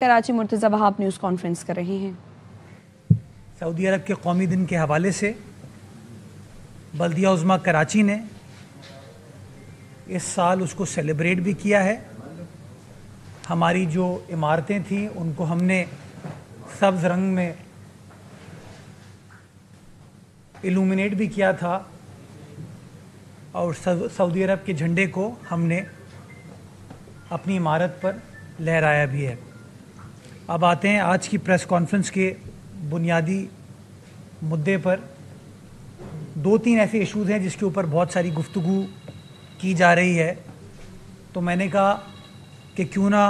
Karachi Murtaza Wahab news conference कर रहे हैं। सऊदी अरब के कौमी दिन के हवाले से बल्दिया उज़्मा कराची ने इस साल उसको सेलिब्रेट भी किया है। हमारी जो इमारतें थीं उनको हमने सब्ज़ रंग में इल्यूमिनेट भी किया था और सऊदी अरब के झंडे को हमने अपनी इमारत पर लहराया भी है। अब आते हैं आज की प्रेस कॉन्फ्रेंस के बुनियादी मुद्दे पर। दो तीन ऐसे इश्यूज़ हैं जिसके ऊपर बहुत सारी गुफ्तगू की जा रही है, तो मैंने कहा कि क्यों ना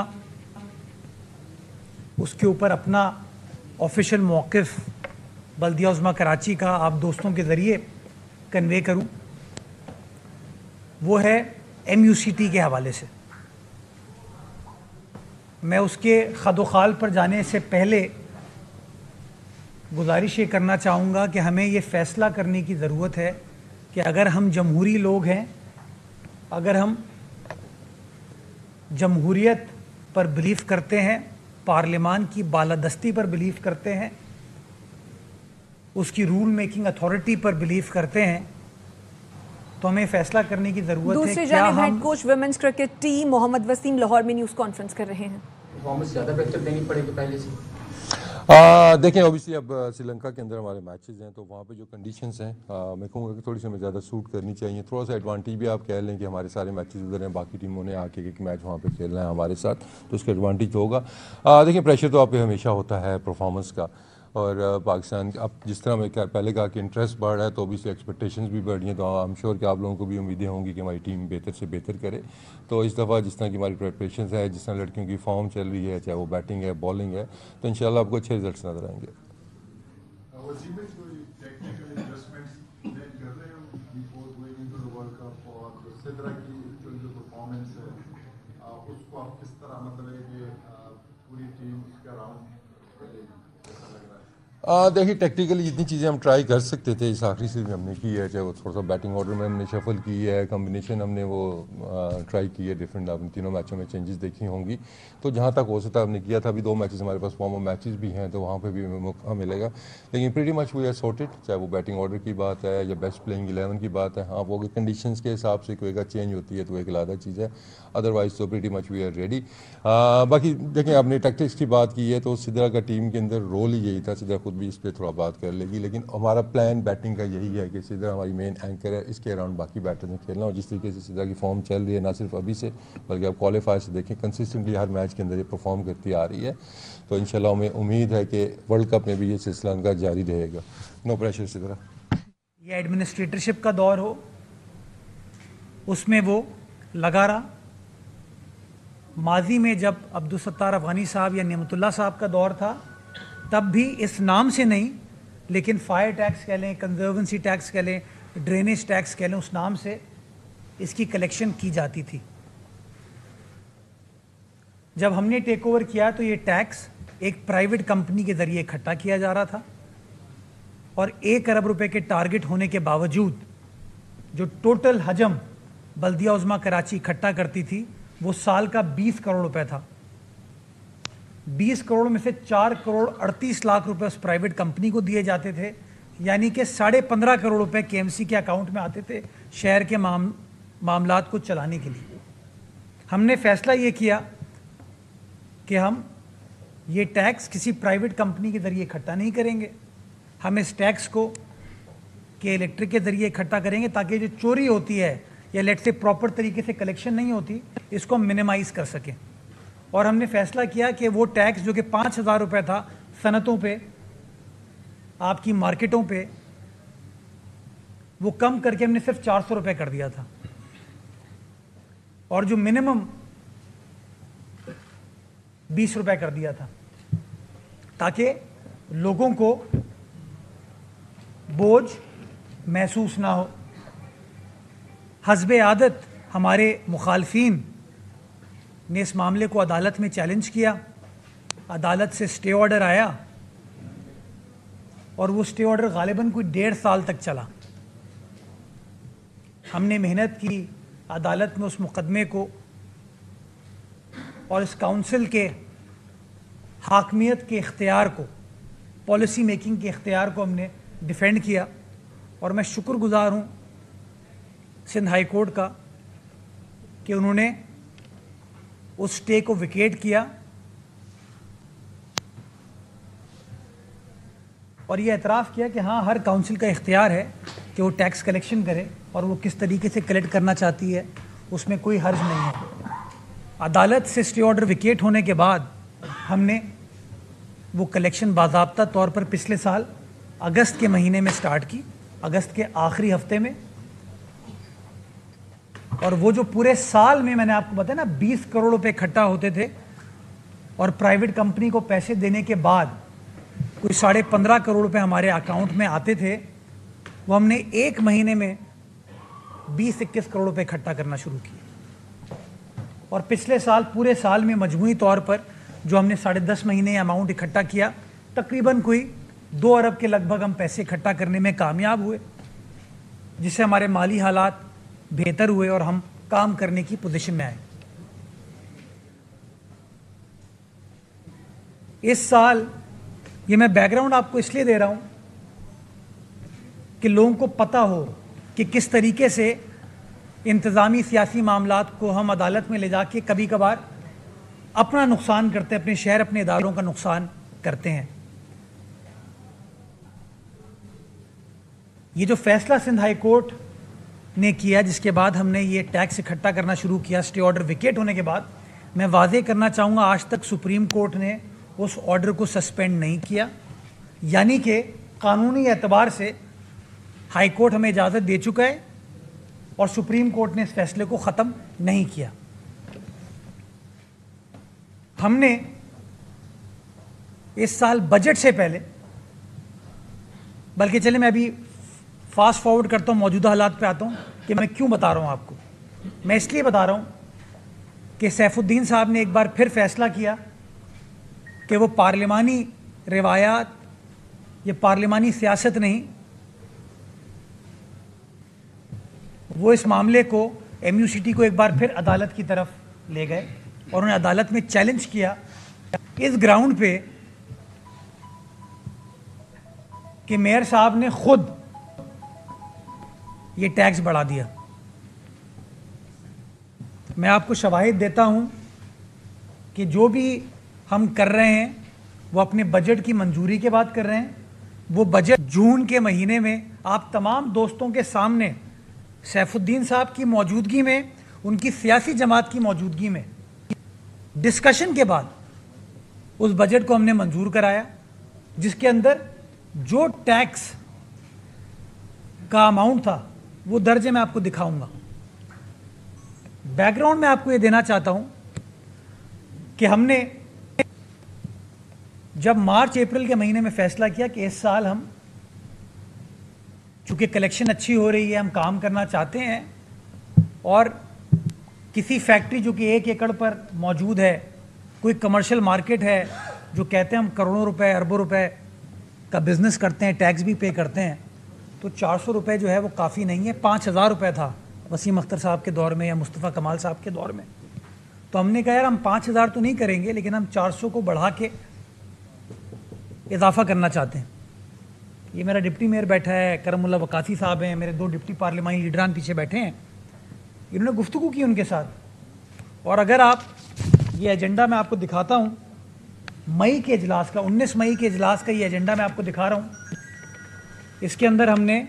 उसके ऊपर अपना ऑफिशियल मौक़िफ़ बल्दिया उज़्मा कराची का आप दोस्तों के ज़रिए कन्वे करूं। वो है MUCT के हवाले से। मैं उसके खदोखाल पर जाने से पहले गुजारिश ये करना चाहूँगा कि हमें ये फ़ैसला करने की ज़रूरत है कि अगर हम जमहूरी लोग हैं, अगर हम जमहूरियत पर बिलीव करते हैं, पार्लिमान की बालादस्ती पर बिलीव करते हैं, उसकी रूल मेकिंग अथॉरिटी पर बिलीव करते हैं, तो हमें फैसला करने की जरूरत है। दूसरी जानिब head coach women's cricket team Mohammad Wasim Lahore में न्यूज़ कॉन्फ्रेंस कर रहे हैं। परफॉर्मेंस ज़्यादा बेहतर देनी पड़ेगी पहले से। देखें, ऑब्वियसली अब श्रीलंका के अंदर हमारे मैचेस हैं, तो वहाँ पे जो कंडीशंस हैं मैं कहूँगा कि थोड़ी सी हमें ज़्यादा सूट करनी चाहिए। थोड़ा सा एडवांटेज भी आप कह लें कि हमारे सारे मैचेस उधर हैं, बाकी टीमों ने आके एक मैच वहाँ पे खेलना है हमारे साथ, तो उसका एडवांटेज होगा। देखिए, प्रेशर तो आप पे हमेशा होता है परफॉर्मेंस का, और पाकिस्तान अब जिस तरह मैं पहले कहा कि इंटरेस्ट बढ़ रहा है, तो ऑब्वियसली एक्सपेक्टेशंस भी बढ़ रही हैं, तो आई एम श्योर कि आप लोगों को भी उम्मीदें होंगी कि हमारी टीम बेहतर से बेहतर करे। तो इस दफ़ा जिस तरह की हमारी प्रिपरेशन है, जिस तरह लड़कियों की फॉर्म चल रही है, चाहे वो बैटिंग है, बॉलिंग है, तो इंशाल्लाह आपको अच्छे रिजल्ट नजर आएंगे। उसको आप किस तरह मतलब है कि पूरी टीम उसके अराउंड कैसा लग रहा है? देखिए, टेक्निकली जितनी चीज़ें हम ट्राई कर सकते थे इस आखिरी सीरीज में हमने की है, चाहे वो थोड़ा सा बैटिंग ऑर्डर में हमने शफल की है, कम्बिनेशन हमने वो ट्राई की है, डिफरेंट आपने तीनों मैचों में चेंजेस देखी होंगी, तो जहाँ तक हो सकता है हमने किया था। अभी 2 मैचेस हमारे पास फॉर्म मैचेस भी हैं, तो वहाँ पे भी हमें मौका मिलेगा, लेकिन pretty much we are sorted, चाहे वो बैटिंग ऑर्डर की बात है या बेस्ट प्लेइंग 11 की बात है। हाँ, वो कंडीशंस के हिसाब से कोई का चेंज होती है तो एक अलग चीज़ है, अदरवाइज तो pretty much we are ready. बाकी देखें, आपने टैक्टिक्स की बात की है, तो सिद्रा का टीम के अंदर रोल ही यही था, सिद्रा खुद भी इस पर थोड़ा बात कर लेगी, लेकिन हमारा प्लान बैटिंग का यही है कि सिद्रा हमारी मेन एंकर है, इसके अराउंड बाकी बैटर्स ने खेलना। और जिस तरीके से सिद्रा की फॉर्म चल रही है, ना सिर्फ अभी से बल्कि आप क्वालिफायर से देखें, कंसिस्टेंटली हर मैच के अंदर ये परफॉर्म करती आ रही है, तो इंशाल्लाह हमें उम्मीद है कि वर्ल्ड कप में भी ये सिलसिला उनका जारी रहेगा। No pressure Sidra. ये एडमिनिस्ट्रेटरशिप का दौर हो, उसमें वो लगा रहा। माजी में जब अब्दुल सत्तार अफगानी साहब या नेमतुल्लाह साहब का दौर था, तब भी इस नाम से नहीं, लेकिन फायर टैक्स कह लें, कंजर्वेंसी टैक्स कह लें, ड्रेनेज टैक्स कह लें, उस नाम से इसकी कलेक्शन की जाती थी। जब हमने टेक ओवर किया तो ये टैक्स एक प्राइवेट कंपनी के ज़रिए इकट्ठा किया जा रहा था, और 1 अरब रुपए के टारगेट होने के बावजूद जो टोटल हजम बल्दिया उज़्मा कराची इकट्ठा करती थी वो साल का 20 करोड़ रुपए था। 20 करोड़ में से 4 करोड़ 38 लाख रुपए उस प्राइवेट कंपनी को दिए जाते थे, यानी कि 15.5 करोड़ रुपए KMC के अकाउंट में आते थे शहर के मामलात को चलाने के लिए। हमने फैसला ये किया कि हम ये टैक्स किसी प्राइवेट कंपनी के ज़रिए इकट्ठा नहीं करेंगे, हम इस टैक्स को के इलेक्ट्रिक के ज़रिए इकट्ठा करेंगे, ताकि जो चोरी होती है या लेट से प्रॉपर तरीके से कलेक्शन नहीं होती, इसको हम मिनिमाइज़ कर सकें। और हमने फैसला किया कि वो टैक्स जो कि 5,000 रुपये था सनतों पे, आपकी मार्केटों पे, वो कम करके हमने सिर्फ 400 रुपये कर दिया था, और जो मिनिमम 20 रुपये कर दिया था, ताकि लोगों को बोझ महसूस ना हो। हस्बे आदत हमारे मुखालफीन ने इस मामले को अदालत में चैलेंज किया, अदालत से स्टे ऑर्डर आया, और वो स्टे ऑर्डर गालिबन कोई 1.5 साल तक चला। हमने मेहनत की अदालत में उस मुकदमे को और इस काउंसिल के हाकमियत के इख्तियार को, पॉलिसी मेकिंग के इख्तियार को हमने डिफेंड किया। और मैं शुक्रगुजार हूँ सिंध हाई कोर्ट का कि उन्होंने उस स्टे को विकेट किया और ये एतराफ़ किया कि हाँ, हर काउंसिल का इख्तियार है कि वो टैक्स कलेक्शन करे और वो किस तरीके से कलेक्ट करना चाहती है, उसमें कोई हर्ज नहीं है। अदालत से स्टे ऑर्डर विकेट होने के बाद हमने वो कलेक्शन बाज़ाब्ता तौर पर पिछले साल अगस्त के महीने में स्टार्ट की, अगस्त के आखिरी हफ्ते में। और वो जो पूरे साल में मैंने आपको बताया ना 20 करोड़ रुपए इकट्ठा होते थे और प्राइवेट कंपनी को पैसे देने के बाद कोई 15.5 करोड़ रुपए हमारे अकाउंट में आते थे, वो हमने एक महीने में 20-21 करोड़ रुपए इकट्ठा करना शुरू किया। और पिछले साल पूरे साल में मजमूई तौर पर जो हमने 10.5 महीने अमाउंट इकट्ठा किया, तकरीबन कोई 2 अरब के लगभग हम पैसे इकट्ठा करने में कामयाब हुए, जिससे हमारे माली हालात बेहतर हुए और हम काम करने की पोजीशन में आए। इस साल ये मैं बैकग्राउंड आपको इसलिए दे रहा हूं कि लोगों को पता हो कि किस तरीके से इंतज़ामी सियासी मामलात को हम अदालत में ले जाके कभी कभार अपना नुकसान करते हैं, अपने शहर, अपने इदारों का नुकसान करते हैं। ये जो फैसला सिंध हाई कोर्ट ने किया, जिसके बाद हमने ये टैक्स इकट्ठा करना शुरू किया स्टे ऑर्डर विकेट होने के बाद, मैं वाजे करना चाहूँगा आज तक सुप्रीम कोर्ट ने उस ऑर्डर को सस्पेंड नहीं किया, यानी कि कानूनी एतबार से हाई कोर्ट हमें इजाज़त दे चुका है और सुप्रीम कोर्ट ने इस फैसले को ख़त्म नहीं किया। हमने इस साल बजट से पहले, बल्कि चले मैं अभी फास्ट फॉरवर्ड करता हूँ, मौजूदा हालात पे आता हूँ कि मैं क्यों बता रहा हूँ आपको। मैं इसलिए बता रहा हूँ कि सैफुद्दीन साहब ने एक बार फिर फैसला किया कि वो पार्लिमानी रिवायात, ये पार्लिमानी सियासत नहीं, वो इस मामले को MUCT को एक बार फिर अदालत की तरफ ले गए और उन्हें अदालत में चैलेंज किया इस ग्राउंड पे कि मेयर साहब ने खुद ये टैक्स बढ़ा दिया। मैं आपको शवाहिद देता हूं कि जो भी हम कर रहे हैं वो अपने बजट की मंजूरी के बाद कर रहे हैं। वो बजट जून के महीने में आप तमाम दोस्तों के सामने सैफुद्दीन साहब की मौजूदगी में, उनकी सियासी जमात की मौजूदगी में डिस्कशन के बाद उस बजट को हमने मंजूर कराया, जिसके अंदर जो टैक्स का अमाउंट था वो दर्जे मैं आपको दिखाऊंगा। बैकग्राउंड में आपको ये देना चाहता हूं कि हमने जब मार्च अप्रैल के महीने में फैसला किया कि इस साल हम, चूंकि कलेक्शन अच्छी हो रही है, हम काम करना चाहते हैं और किसी फैक्ट्री जो कि 1 एकड़ पर मौजूद है, कोई कमर्शियल मार्केट है जो कहते हैं हम करोड़ों रुपए, अरबों रुपए का बिजनेस करते हैं, टैक्स भी पे करते हैं, तो 400 रुपये जो है वो काफ़ी नहीं है। 5000 रुपये था वसीम अख्तर साहब के दौर में या मुस्तफ़ा कमाल साहब के दौर में। तो हमने कहा यार हम 5000 तो नहीं करेंगे, लेकिन हम 400 को बढ़ा के इजाफा करना चाहते हैं। ये मेरा डिप्टी मेयर बैठा है, करमुल्ला वकासी साहब हैं, मेरे 2 डिप्टी पार्लिमानी लीडरान पीछे बैठे हैं, इन्होंने गुफ्तगू की उनके साथ। और अगर आप ये एजेंडा मैं आपको दिखाता हूँ, मई के इजलास का, 19 मई के इजलास का ये एजेंडा मैं आपको दिखा रहा हूँ। इसके अंदर हमने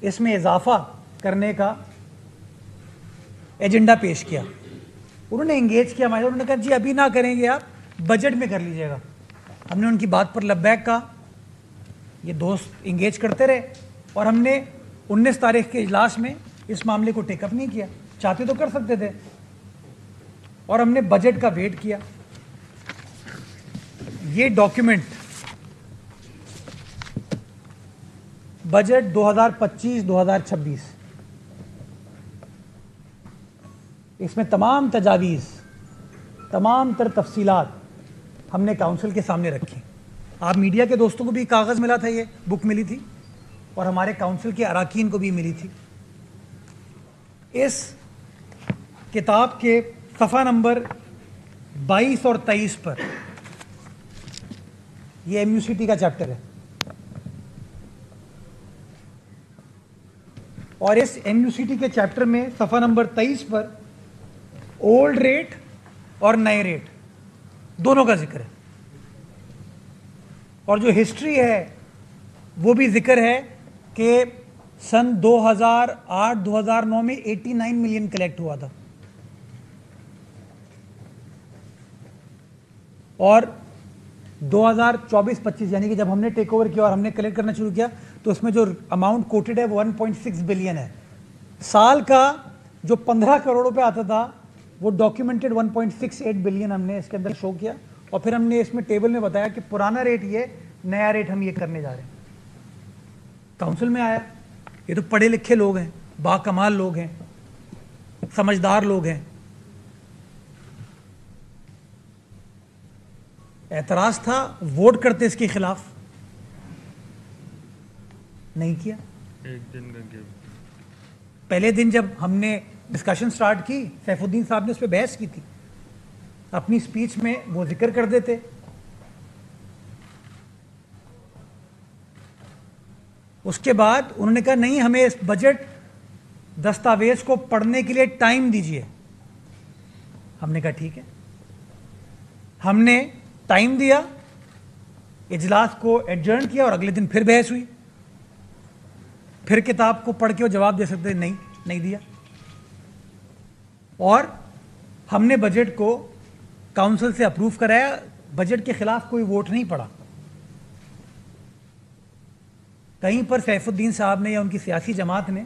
इसमें इजाफा करने का एजेंडा पेश किया। उन्होंने इंगेज किया हमारे, उन्होंने कहा जी अभी ना करेंगे, आप बजट में कर लीजिएगा। हमने उनकी बात पर लब्बैक कहा, ये दोस्त इंगेज करते रहे और हमने 19 तारीख के इजलास में इस मामले को टेकअप नहीं किया। चाहते तो कर सकते थे और हमने बजट का वेट किया। ये डॉक्यूमेंट बजट 2025-2026, इसमें तमाम तजावीज़, तमाम तर तफसीलात हमने काउंसिल के सामने रखी। आप मीडिया के दोस्तों को भी कागज़ मिला था, ये बुक मिली थी और हमारे काउंसिल के अराकीन को भी मिली थी। इस किताब के सफ़ा नंबर 22 और 23 पर ये MUCT का चैप्टर है और इस MUCT के चैप्टर में सफ़ा नंबर 23 पर ओल्ड रेट और नए रेट दोनों का जिक्र है और जो हिस्ट्री है वो भी जिक्र है कि सन 2008-2009 में 89 मिलियन कलेक्ट हुआ था और 2024-25 यानी कि जब हमने टेक ओवर किया और हमने कलेक्ट करना शुरू किया तो उसमें जो अमाउंट कोटेड है वो 1.6 बिलियन है। साल का जो 15 करोड़ रुपए आता था वो डॉक्यूमेंटेड 1.68 बिलियन हमने इसके अंदर शो किया और फिर हमने इसमें टेबल में बताया कि पुराना रेट ये, नया रेट हम ये करने जा रहे हैं। काउंसिल में आया, ये तो पढ़े लिखे लोग हैं, बाकमाल लोग हैं, समझदार लोग हैं। एतराज था, वोट करते इसके खिलाफ, नहीं किया। एक दिन का गेम। पहले दिन जब हमने डिस्कशन स्टार्ट की, सैफुद्दीन साहब ने उस पर बहस की थी, अपनी स्पीच में वो जिक्र कर देते। उसके बाद उन्होंने कहा नहीं, हमें इस बजट दस्तावेज को पढ़ने के लिए टाइम दीजिए। हमने कहा ठीक है, हमने टाइम दिया, इजलास को एडजर्न किया और अगले दिन फिर बहस हुई। फिर किताब को पढ़ के वो जवाब दे सकते, नहीं दिया। और हमने बजट को काउंसिल से अप्रूव कराया, बजट के खिलाफ कोई वोट नहीं पड़ा। कहीं पर सैफुद्दीन साहब ने या उनकी सियासी जमात ने,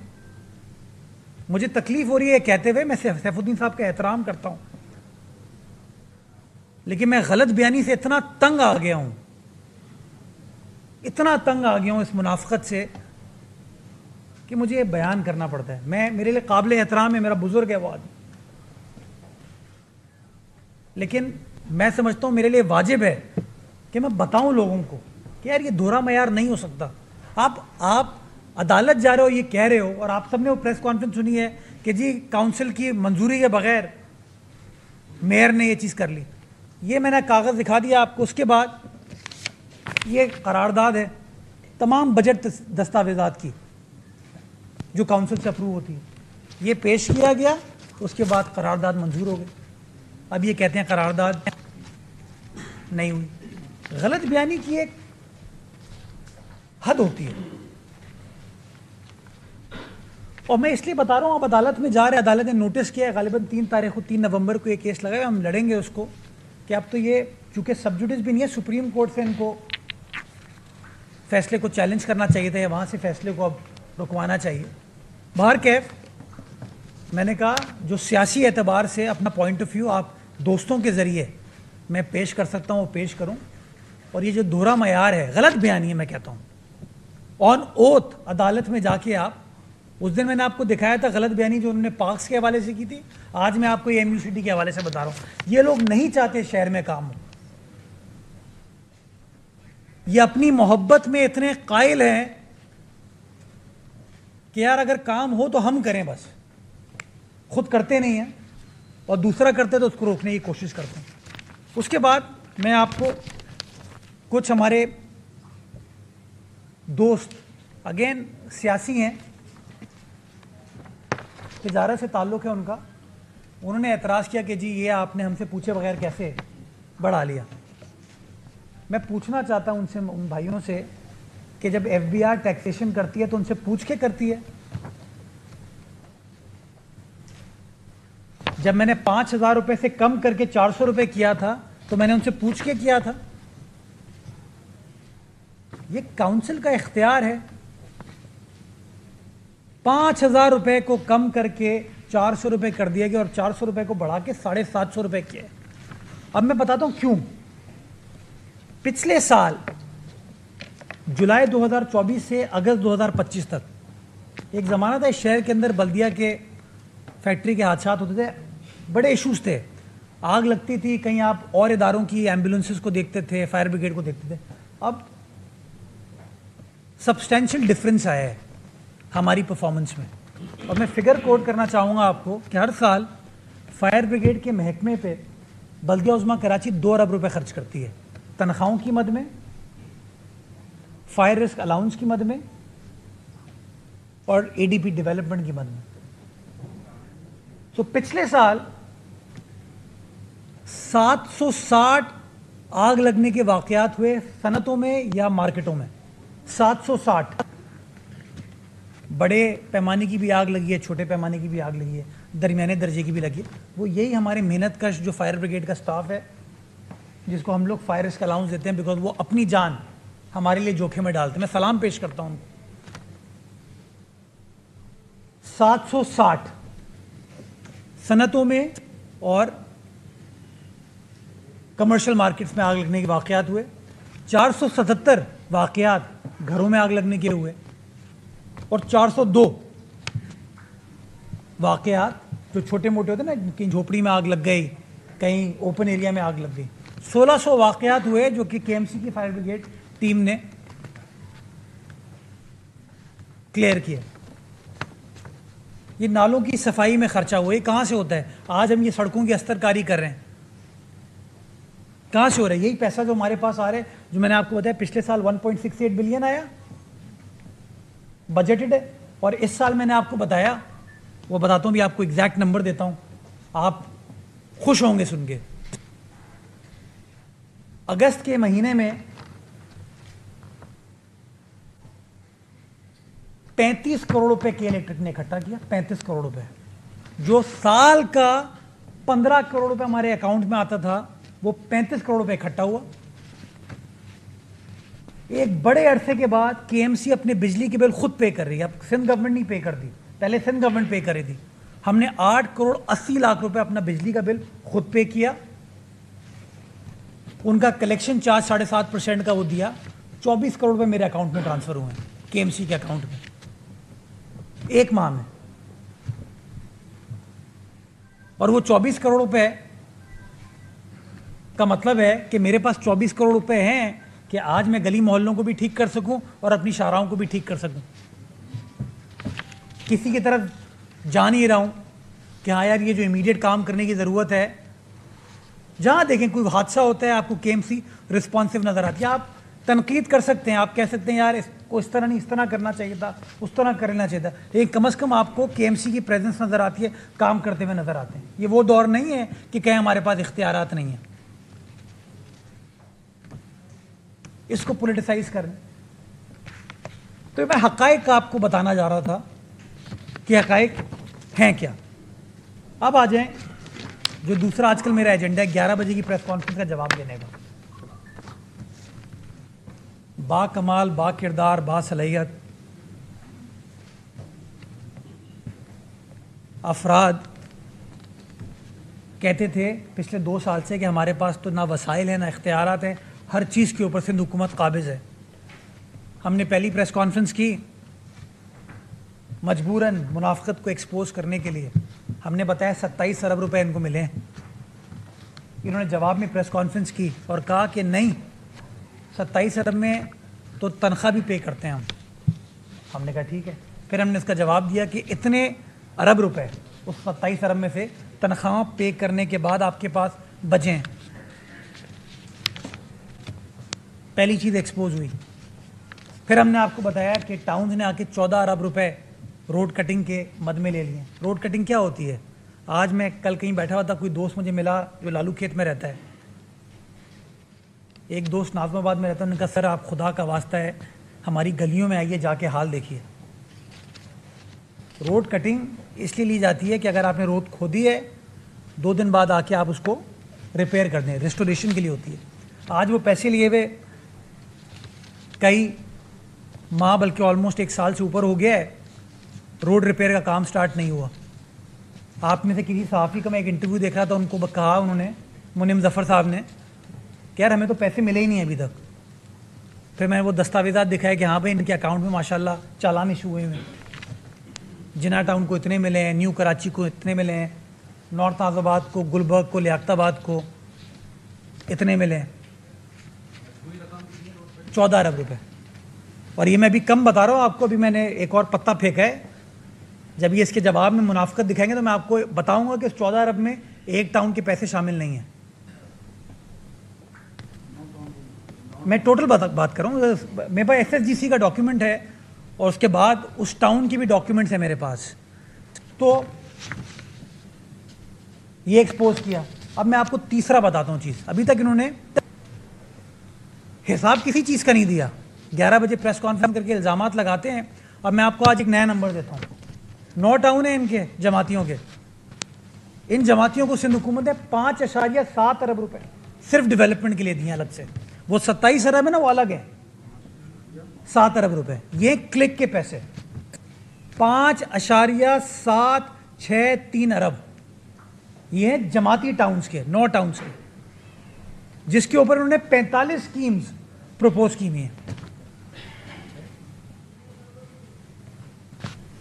मुझे तकलीफ हो रही है कहते हुए, मैं सैफुद्दीन साहब का एहतराम करता हूं, लेकिन मैं गलत बयानी से इतना तंग आ गया हूं, इतना तंग आ गया हूं इस मुनाफकत से कि मुझे ये बयान करना पड़ता है। मेरे लिए काबिल एहतराम है, मेरा बुजुर्ग है वो आदमी, लेकिन मैं समझता हूं मेरे लिए वाजिब है कि मैं बताऊं लोगों को कि यार ये दोहरा मयार नहीं हो सकता। आप अदालत जा रहे हो, ये कह रहे हो, और आप सबने वो प्रेस कॉन्फ्रेंस सुनी है कि जी काउंसिल की मंजूरी के बगैर मेयर ने ये चीज़ कर ली। ये मैंने कागज़ दिखा दिया आपको। उसके बाद ये करारदाद है तमाम बजट दस्तावेजात की जो काउंसिल से अप्रूव होती है, ये पेश किया गया, उसके बाद करारदाद मंजूर हो गई। अब ये कहते हैं करारदाद नहीं हुई। गलत बयानी की एक हद होती है, और मैं इसलिए बता रहा हूँ, आप अदालत में जा रहे हैं, अदालत ने नोटिस किया है, गालिबन 3 नवंबर को ये केस लगाए, हम लड़ेंगे उसको कि अब तो ये चूंकि सब्जुडिस भी नहीं है, सुप्रीम कोर्ट से इनको फैसले को चैलेंज करना चाहिए था या वहाँ से फैसले को अब रुकवाना चाहिए। बाहर कैफ मैंने कहा जो सियासी एतबार से अपना पॉइंट ऑफ व्यू आप दोस्तों के ज़रिए मैं पेश कर सकता हूँ वो पेश करूँ, और ये जो दोहरा मयार है, गलत बयानी है, मैं कहता हूँ ऑन ओथ अदालत में जाके आप, उस दिन मैंने आपको दिखाया था गलत बयानी जो उन्होंने पाक्स के हवाले से की थी, आज मैं आपको ये MUCT के हवाले से बता रहा हूँ। ये लोग नहीं चाहते शहर में काम हो, ये अपनी मोहब्बत में इतने कायल हैं कि यार अगर काम हो तो हम करें, बस खुद करते नहीं हैं और दूसरा करते तो उसको रोकने की कोशिश करते हैं। उसके बाद मैं आपको कुछ हमारे दोस्त अगेन सियासी हैं, तिजारत से ताल्लुक़ है उनका, उन्होंने एतराज़ किया कि जी ये आपने हमसे पूछे बगैर कैसे बढ़ा लिया। मैं पूछना चाहता हूं उनसे, उन भाइयों से, कि जब FBR टैक्सेशन करती है तो उनसे पूछ के करती है। जब मैंने 5,000 रुपए से कम करके 400 रुपए किया था तो मैंने उनसे पूछ के किया था। ये काउंसिल का इख्तियार है। 5,000 रुपए को कम करके 400 रुपए कर दिया गया और 400 रुपए को बढ़ा के 750 रुपए किए। अब मैं बताता हूं क्यों। पिछले साल जुलाई 2024 से अगस्त 2025 तक एक ज़माना था इस शहर के अंदर बल्दिया के फैक्ट्री के हादसात होते थे, बड़े इश्यूज थे, आग लगती थी, कहीं आप और इदारों की एम्बुलेंसेस को देखते थे, फायर ब्रिगेड को देखते थे। अब सब्सटेंशियल डिफरेंस आया है हमारी परफॉर्मेंस में, और मैं फिगर कोट करना चाहूँगा आपको कि हर साल फायर ब्रिगेड के महकमे पे बल्दिया उज़्मा कराची 2 अरब रुपए खर्च करती है, तनख्वाहों की मद में फायर रिस्क अलाउंस की मद में और एडीपी डेवलपमेंट की मद में। तो पिछले साल 760 आग लगने के वाकयात हुए सनतों में या मार्केटों में। 760 बड़े पैमाने की भी आग लगी है, छोटे पैमाने की भी आग लगी है, दरमियाने दर्जे की भी लगी है। वो यही हमारे मेहनत कश जो फायर ब्रिगेड का स्टाफ है, जिसको हम लोग फायर रिस्क अलाउंस देते हैं, बिकॉज वो अपनी जान हमारे लिए जोखिम में डालते हैं। मैं सलाम पेश करता हूं उनको। 760 सनतों में और कमर्शियल मार्केट्स में आग लगने के वाकयात हुए। 477 वाकयात घरों में आग लगने के हुए और 402 वाकयात जो छोटे मोटे होते हैं ना, कहीं झोपड़ी में आग लग गई, कहीं ओपन एरिया में आग लग गई। 1600 वाकयात हुए जो कि केएमसी की फायर ब्रिगेड टीम ने क्लियर किए। ये नालों की सफाई में खर्चा हुआ, ये कहां से होता है? आज हम ये सड़कों की अस्तरकारी कर रहे हैं, कहां से हो रहा है? यही पैसा जो हमारे पास आ रहा है, जो मैंने आपको बताया पिछले साल 1.68 बिलियन आया, बजटेड है। और इस साल मैंने आपको बताया, वो बताता हूं भी, आपको एग्जैक्ट नंबर देता हूं, आप खुश होंगे सुन के। अगस्त के महीने में 35 करोड़ रुपए के इलेक्ट्रिक ने इकट्ठा किया। 35 करोड़ रुपए, जो साल का 15 करोड़ रुपए हमारे अकाउंट में आता था, वो 35 करोड़ रुपए इकट्ठा हुआ। एक बड़े अरसे के बाद केएमसी अपने बिजली के बिल खुद पे कर रही है। अब सिंध गवर्नमेंट नहीं पे कर दी, पहले सिंध गवर्नमेंट पे कर रही थी। हमने 8 करोड़ 80 लाख रुपए अपना बिजली का बिल खुद पे किया। उनका कलेक्शन चार्ज 7.5% का वो दिया। 24 करोड़ रुपए मेरे अकाउंट में ट्रांसफर हुए हैं, केएमसी के अकाउंट में, एक माह में। और वो 24 करोड़ रुपए का मतलब है कि मेरे पास 24 करोड़ रुपए हैं कि आज मैं गली मोहल्लों को भी ठीक कर सकूं और अपनी शाहराओं को भी ठीक कर सकूं। किसी की तरफ जा नहीं रहा हूं कि हाँ यार ये जो इमीडिएट काम करने की ज़रूरत है। जहां देखें कोई हादसा होता है, आपको केएमसी रिस्पॉन्सिव नजर आती है। आप तनकीद कर सकते हैं, आप कह सकते हैं यार इसको इस तरह नहीं, इस तरह करना चाहिए था, उस तरह करना चाहिए था, लेकिन कम से कम आपको केएमसी की प्रेजेंस नजर आती है, काम करते हुए नजर आते हैं। ये वो दौर नहीं है कि कहीं हमारे पास इख्तियारात नहीं है, इसको पॉलिटिसाइज करना। तो मैं हकायक आपको बताना जा रहा था कि हकायक हैं क्या। अब आ जाएं जो दूसरा आजकल मेरा एजेंडा है, 11 बजे की प्रेस कॉन्फ्रेंस का जवाब देने का। बा कमाल, बा किरदार, बा सलाहियत अफराद कहते थे पिछले 2 साल से कि हमारे पास तो ना वसाइल है, ना इख्तियारात हैं, हर चीज़ के ऊपर सिंध हुकूमत काबिज़ है। हमने पहली प्रेस कॉन्फ्रेंस की मजबूरन मुनाफिकत को एक्सपोज करने के लिए। हमने बताया 27 अरब रुपए इनको मिले हैं। इन्होंने जवाब में प्रेस कॉन्फ्रेंस की और कहा कि नहीं, 27 अरब में तो तनख्वाह भी पे करते हैं हम। हमने कहा ठीक है। फिर हमने इसका जवाब दिया कि इतने अरब रुपए उस 27 अरब में से तनख्वाह पे करने के बाद आपके पास बचे हैं। पहली चीज़ एक्सपोज हुई। फिर हमने आपको बताया कि टाउन्स ने आके 14 अरब रुपए रोड कटिंग के मद में ले लिए। रोड कटिंग क्या होती है? आज मैं कल कहीं बैठा हुआ था, कोई दोस्त मुझे मिला जो लालू खेत में रहता है। एक दोस्त नाज़माबाद में रहता है। उन्होंने कहा सर आप खुदा का वास्ता है हमारी गलियों में आइए, जाके हाल देखिए। रोड कटिंग इसलिए ली जाती है कि अगर आपने रोड खोदी है 2 दिन बाद आके आप उसको रिपेयर कर दें, रेस्टोरेशन के लिए होती है। आज वो पैसे लिए हुए कई माह बल्कि ऑलमोस्ट 1 साल से ऊपर हो गया है, रोड रिपेयर का काम स्टार्ट नहीं हुआ। आप में से किसी सहाफ़ी का मैं एक इंटरव्यू देख रहा था, उनको कहा उन्होंने, मुनीम ज़फ़र साहब ने, कि यार हमें तो पैसे मिले ही नहीं अभी तक। फिर मैंने वो दस्तावेज़ात दिखाया कि हाँ भाई इनके अकाउंट में माशाल्लाह चालान इशू हुए हैं। जिना टाउन को इतने मिले हैं, न्यू कराची को इतने मिले हैं, नॉर्थ नाज़ाबाद को, गुलबर्ग को, लियाकताबाद को इतने मिले हैं। 14 अरब रुपए। और ये मैं अभी कम बता रहा हूँ आपको, अभी मैंने एक और पत्ता फेंका है। जब ये इसके जवाब में मुनाफिकत दिखाएंगे तो मैं आपको बताऊंगा कि इस 14 अरब में एक टाउन के पैसे शामिल नहीं हैं। मैं टोटल बात कर रहा हूँ। मेरे पास SSGC का डॉक्यूमेंट है और उसके बाद उस टाउन की भी डॉक्यूमेंट्स है मेरे पास। तो ये एक्सपोज किया। अब मैं आपको तीसरा बताता हूँ चीज़। अभी तक इन्होंने हिसाब किसी चीज़ का नहीं दिया। 11 बजे प्रेस कॉन्फ्रेंस करके इल्ज़ामात लगाते हैं। अब मैं आपको आज एक नया नंबर देता हूँ। 9 टाउन है इनके जमातियों के। इन जमातियों को सिंध हुकूमत ने 5.7 अरब रुपए सिर्फ डेवलपमेंट के लिए दिए अलग से। वो 27 अरब है ना, वो अलग है। 7 अरब रुपए ये क्लिक के पैसे। 5.763 अरब ये हैं जमाती टाउन्स के, 9 टाउन्स के, जिसके ऊपर उन्होंने 45 स्कीम्स प्रपोज की हुई हैं।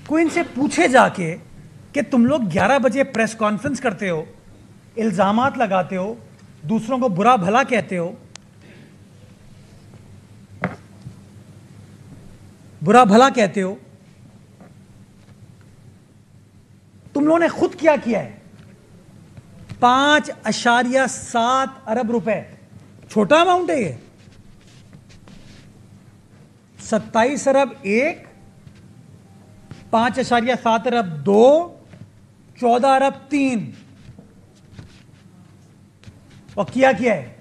कोई इनसे पूछे जाके कि तुम लोग 11 बजे प्रेस कॉन्फ्रेंस करते हो, इल्जामात लगाते हो, दूसरों को बुरा भला कहते हो, बुरा भला कहते हो, तुम लोगों ने खुद क्या किया है? 5.7 अरब रुपए छोटा अमाउंट है ये। 27 अरब 1, 5.7 अरब 2, 14 अरब 3। और किया है?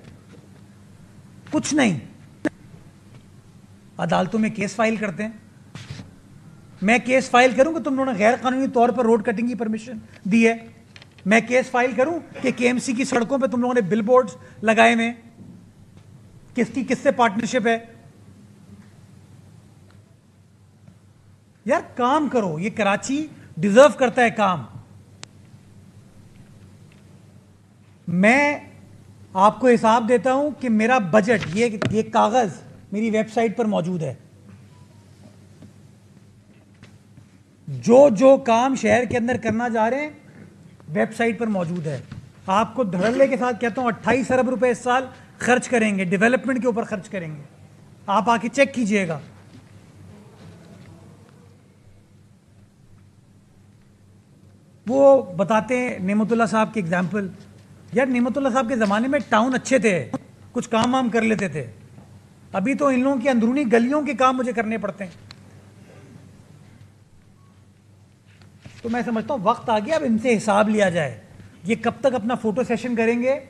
कुछ नहीं। अदालतों में केस फाइल करते हैं। मैं केस फाइल करूं कि तुम लोगों ने गैर कानूनी तौर पर रोड कटिंग की परमिशन दी है। मैं केस फाइल करूं कि KMC की सड़कों पे तुम लोगों ने बिलबोर्ड्स लगाए हुए। किसकी किससे पार्टनरशिप है? यार काम करो। ये कराची डिजर्व करता है काम। मैं आपको हिसाब देता हूं कि मेरा बजट, ये कागज मेरी वेबसाइट पर मौजूद है। जो काम शहर के अंदर करना जा रहे हैं वेबसाइट पर मौजूद है। आपको धड़ल्ले के साथ कहता हूं 28 अरब रुपए इस साल खर्च करेंगे, डेवलपमेंट के ऊपर खर्च करेंगे। आप आके चेक कीजिएगा। वो बताते हैं नेमतुल्लाह साहब के एग्जाम्पल। यार नेमतुल्लाह साहब के ज़माने में टाउन अच्छे थे, कुछ काम वाम कर लेते थे। अभी तो इन लोगों की अंदरूनी गलियों के काम मुझे करने पड़ते हैं। तो मैं समझता हूं वक्त आ गया अब इनसे हिसाब लिया जाए। ये कब तक अपना फोटो सेशन करेंगे?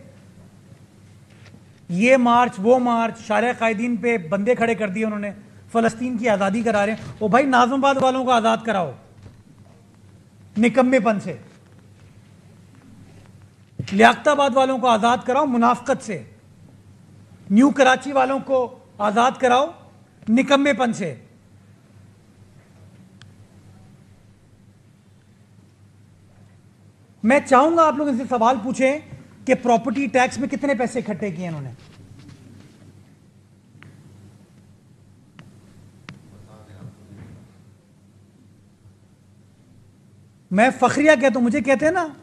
ये मार्च वो मार्च, शारे कायदीन पे बंदे खड़े कर दिए उन्होंने, फलस्तीन की आज़ादी करा रहे हैं। ओ भाई नाज़माबाद वालों को आज़ाद कराओ निकम्मेपन से, लियाकताबाद वालों को आज़ाद कराओ मुनाफकत से, न्यू कराची वालों को आज़ाद कराओ निकम्मेपन से। मैं चाहूंगा आप लोग इनसे सवाल पूछें कि प्रॉपर्टी टैक्स में कितने पैसे इकट्ठे किए इन्होंने। मैं फखरिया कहता हूं, मुझे कहते हैं ना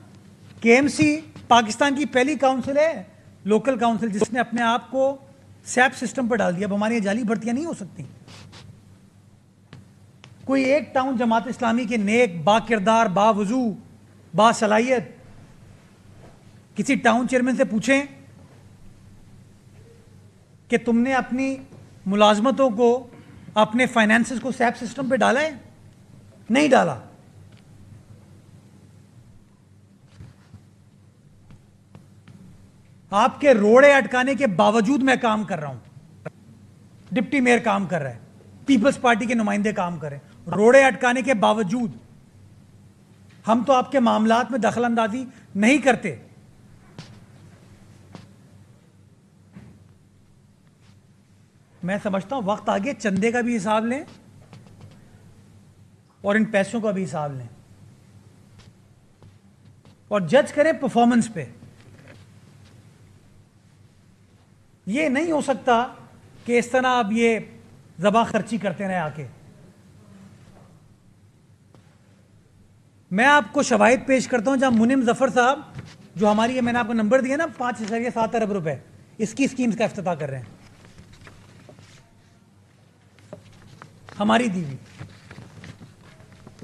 KMC पाकिस्तान की पहली काउंसिल है, लोकल काउंसिल, जिसने अपने आप को सैप सिस्टम पर डाल दिया। अब हमारी जाली भर्तियां नहीं हो सकती। कोई एक टाउन जमात इस्लामी के नेक, बाकिरदार, बावजू, बासलाहियत किसी टाउन चेयरमैन से पूछें कि तुमने अपनी मुलाजमतों को, अपने फाइनेंसेस को सैप सिस्टम पे डाला है? नहीं डाला। आपके रोड़े अटकाने के बावजूद मैं काम कर रहा हूं। डिप्टी मेयर काम कर रहा है, पीपल्स पार्टी के नुमाइंदे काम कर रहे हैं। रोड़े अटकाने के बावजूद हम तो आपके मामलात में दखल अंदाजी नहीं करते। मैं समझता हूं वक्त आगे चंदे का भी हिसाब लें और इन पैसों का भी हिसाब लें और जज करें परफॉर्मेंस पे। ये नहीं हो सकता कि इस तरह अब ये ज़बा खर्ची करते रहे आके। मैं आपको शवाहिद पेश करता हूं जहां मुनिम जफर साहब, जो हमारी, मैंने आपको नंबर दिया ना, 5.7 अरब रुपए इसकी स्कीम्स का इफ्तिताह कर रहे हैं, हमारी दीवी।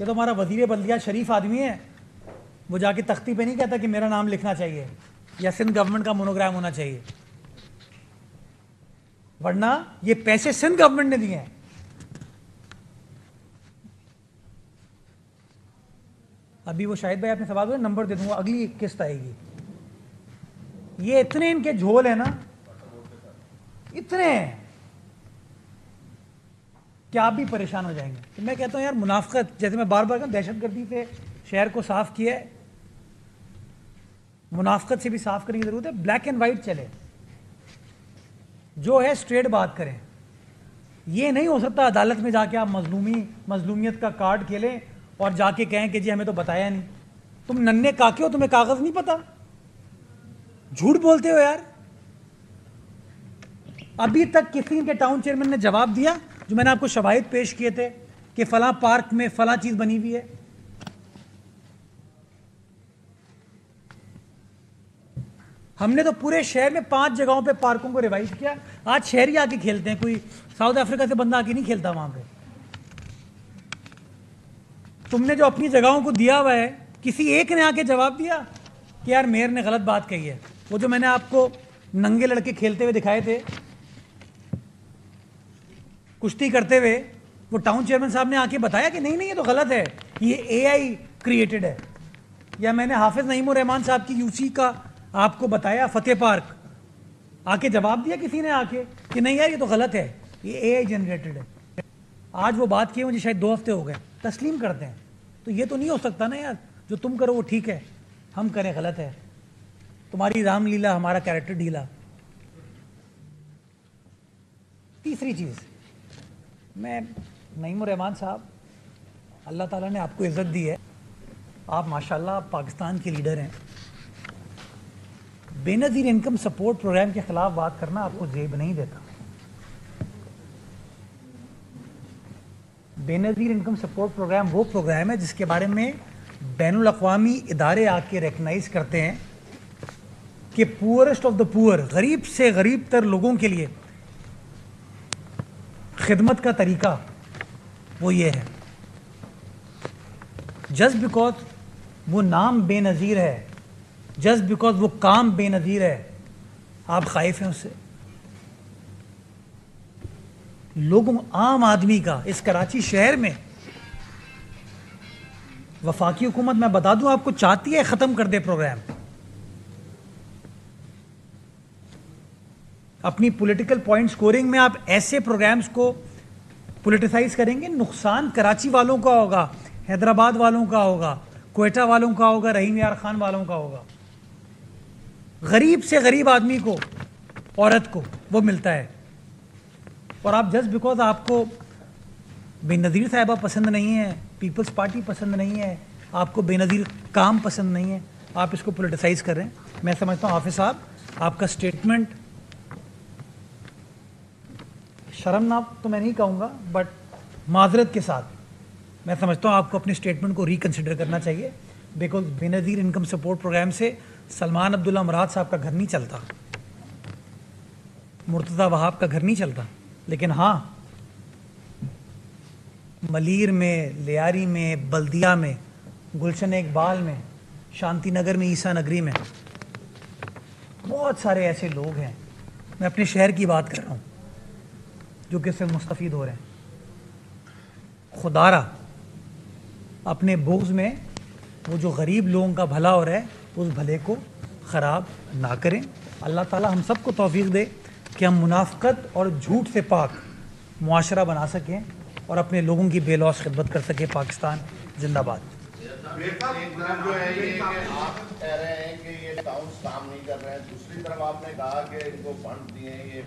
ये तो हमारा वजीर बल्दिया शरीफ आदमी है, वो जाके तख्ती पे नहीं कहता कि मेरा नाम लिखना चाहिए या सिंध गवर्नमेंट का मोनोग्राम होना चाहिए। वरना ये पैसे सिंध गवर्नमेंट ने दिए हैं। अभी वो शाहिद भाई आपने सवाल किया, नंबर दे दूंगा, अगली किस्त आएगी। ये इतने इनके झोल है ना, इतने हैं कि आप भी परेशान हो जाएंगे। तो मैं कहता हूं यार, मुनाफिकत, जैसे मैं बार बार कहता हूं, दहशतगर्दी से शहर को साफ किया है, मुनाफिकत से भी साफ करने की जरूरत है। ब्लैक एंड वाइट चले, जो है स्ट्रेट बात करें। ये नहीं हो सकता अदालत में जाके आप मजलूमियत का कार्ड खेलें और जाके कहें कि जी हमें तो बताया नहीं। तुम नन्हे काके हो, तुम्हें कागज नहीं पता, झूठ बोलते हो यार। अभी तक किसी के टाउन चेयरमैन ने जवाब दिया? जो मैंने आपको शवाहिद पेश किए थे कि फला पार्क में फला चीज बनी हुई है, हमने तो पूरे शहर में 5 जगहों पे पार्कों को रिवाइव किया। आज शहरी आके खेलते हैं, कोई साउथ अफ्रीका से बंदा आके नहीं खेलता वहां पे। तुमने जो अपनी जगहों को दिया हुआ है, किसी एक ने आके जवाब दिया कि यार मेयर ने गलत बात कही है? वो जो मैंने आपको नंगे लड़के खेलते हुए दिखाए थे, कुश्ती करते हुए, वो टाउन चेयरमैन साहब ने आके बताया कि नहीं नहीं ये तो गलत है, ये एआई क्रिएटेड है। या मैंने हाफिज नईमुर रहमान साहब की यूसी का आपको बताया, फतेह पार्क, आके जवाब दिया किसी ने आके कि नहीं यार ये तो गलत है, ये एआई जनरेटेड है। आज वो बात की, मुझे शायद 2 हफ्ते हो गए, तस्लीम करते हैं। तो ये तो नहीं हो सकता ना यार, जो तुम करो वो ठीक है, हम करें गलत है। तुम्हारी रामलीला, हमारा कैरेक्टर ढीला। तीसरी चीज़, मैं नईमुर रहमान साहब, अल्लाह ताला ने आपको इज़्ज़त दी है, आप माशाल्लाह पाकिस्तान के लीडर हैं। बेनज़ीर इनकम सपोर्ट प्रोग्राम के खिलाफ बात करना आपको जेब नहीं देता। बेनज़ीर इनकम सपोर्ट प्रोग्राम वो प्रोग्राम है जिसके बारे में बैनुल अक़वामी इदारे आके रिकग्नाइज करते हैं कि पुअरेस्ट ऑफ द पुअर, गरीब से गरीब तर लोगों के लिए खिदमत का तरीका वो ये है। जस्ट बिकॉज वो नाम बेनज़ीर है, जस्ट बिकॉज वो काम बेनज़ीर है, आप खाइफ हैं उससे? लोगों, आम आदमी का इस कराची शहर में वफाकी हुकूमत, मैं बता दूं आपको, चाहती है ख़त्म कर दे प्रोग्राम। अपनी पॉलिटिकल पॉइंट स्कोरिंग में आप ऐसे प्रोग्राम्स को पॉलिटिसाइज करेंगे, नुकसान कराची वालों का होगा, हैदराबाद वालों का होगा, क्वेटा वालों का होगा, रहीम यार खान वालों का होगा। गरीब से गरीब आदमी को, औरत को वो मिलता है। और आप जस्ट बिकॉज आपको बेनज़ीर साहिबा पसंद नहीं है, पीपल्स पार्टी पसंद नहीं है, आपको बेनज़ीर काम पसंद नहीं है, आप इसको पॉलिटिसाइज कर रहे हैं। मैं समझता हूँ हाफिज साहब, आपका स्टेटमेंट शर्मनाक तो मैं नहीं कहूँगा, बट माजरत के साथ मैं समझता हूँ आपको अपने स्टेटमेंट को रिकन्सिडर करना चाहिए। Because Benazir income support programme से सलमान अब्दुल्ला मुराद साहब का घर नहीं चलता, मुर्तज़ा वहाब का घर नहीं चलता। लेकिन हाँ, मलीर में, लियारी में, बल्दिया में, गुलशन इकबाल में, शांति नगर में, ईसा नगरी में बहुत सारे ऐसे लोग हैं, मैं अपने शहर की बात कर रहा हूँ, जो कि इससे मुस्तफ़ीद हो रहे हैं। खुदारा अपने बोझ में वो जो गरीब लोगों का भला हो रहा है, उस भले को ख़राब ना करें। अल्लाह ताला हम सबको तौफीक दे कि हम मुनाफ़िक़त और झूठ से पाक मुआशरा बना सकें और अपने लोगों की बेलौस खिदमत कर सकें। पाकिस्तान जिंदाबाद। एक तरफ जो है ये कि आप कह रहे हैं कि ये टाउन्स काम नहीं कर रहे हैं, दूसरी तरफ आपने कहा कि इनको फंड दिए, ये